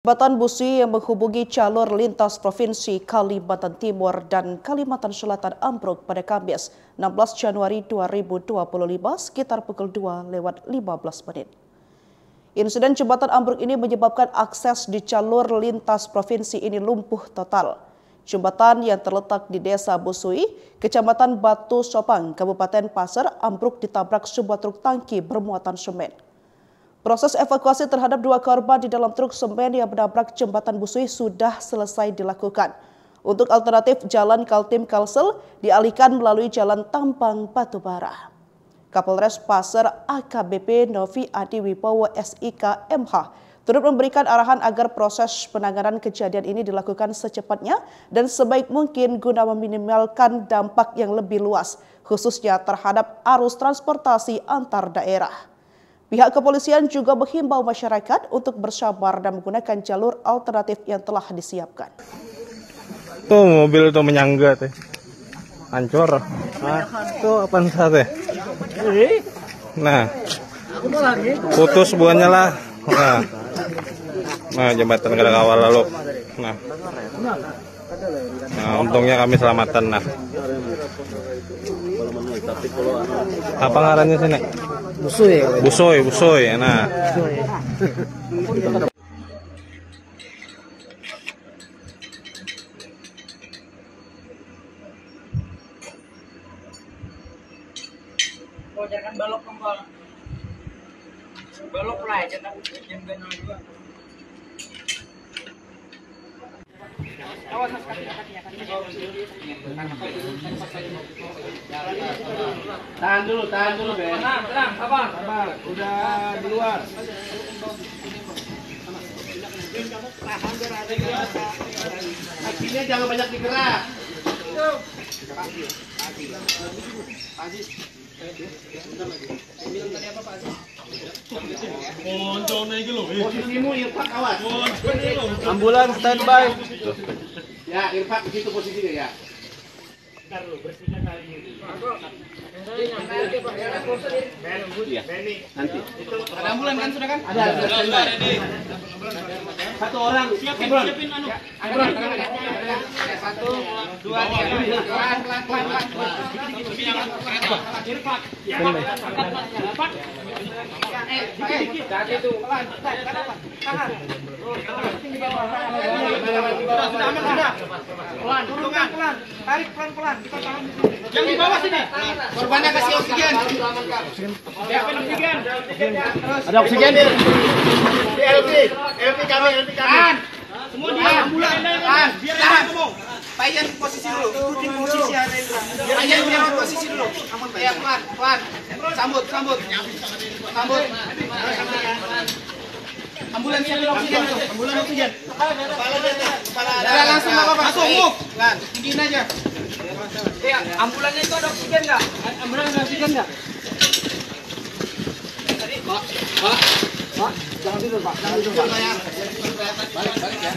Jembatan Busui yang menghubungi jalur lintas Provinsi Kalimantan Timur dan Kalimantan Selatan ambruk pada Kamis 16 Januari 2025 sekitar pukul 2:15 menit. Insiden jembatan ambruk ini menyebabkan akses di jalur lintas provinsi ini lumpuh total. Jembatan yang terletak di Desa Busui, Kecamatan Batu Sopang, Kabupaten Pasir, ambruk ditabrak sebuah truk tangki bermuatan semen. Proses evakuasi terhadap 2 korban di dalam truk semen yang menabrak jembatan Busui sudah selesai dilakukan. Untuk alternatif jalan Kaltim Kalsel dialihkan melalui jalan Tampang Batubara. Kapolres Pasir AKBP Novi Adi Wibowo SIK MH turut memberikan arahan agar proses penanganan kejadian ini dilakukan secepatnya dan sebaik mungkin guna meminimalkan dampak yang lebih luas, khususnya terhadap arus transportasi antar daerah. Pihak kepolisian juga menghimbau masyarakat untuk bersabar dan menggunakan jalur alternatif yang telah disiapkan. Tuh mobil tuh menyangga teh, hancur. Nah, tuh apa teh? Nah, putus buahnya lah. Nah, jembatan kada kawal lalu. Nah, untungnya kami selamatan nah. Apa ngarannya sini? Busui. Nah. Oh, jangan balok kembang. Balok lah, jangan benol juga. Awas kakinya. Tahan dulu, Ben. Tenang, sabar. Udah di luar. Kakinya jangan banyak digerak. Posisimu Irfan, awas. Ambulan standby. Ya, Irfan di situ posisinya ya. Nanti. Ada ambulan kan sudah kan? Ada standby. Satu orang siap siapin anu. Ambulan. 1 2 3. Pelan. Irfan. Irfan. Dikit itu. Pelan. Tahan. Sudah aman sudah. Pelan, turunkan pelan. Tarik pelan-pelan. Kita tahan. Yang di bawah sini. Korbannya kasih oksigen. Siapin oksigen. Ada oksigen. LP kami. Semua dia ambulan. Tahan. Payan posisi dulu. Ikutin posisi ada itu. Payan biar posisi dulu. Aman, ya pelan. Sambut. Ambulan siapin oksigen. Ambulan oksigen. Kepala ada. Langsung apa-apa. Masuk, move. Kan, tinggiin aja. Ya, ambulannya itu ada oksigen enggak? Ambulan ada oksigen enggak? Tadi, Pak. Jangan tidur, Pak. Balik ya.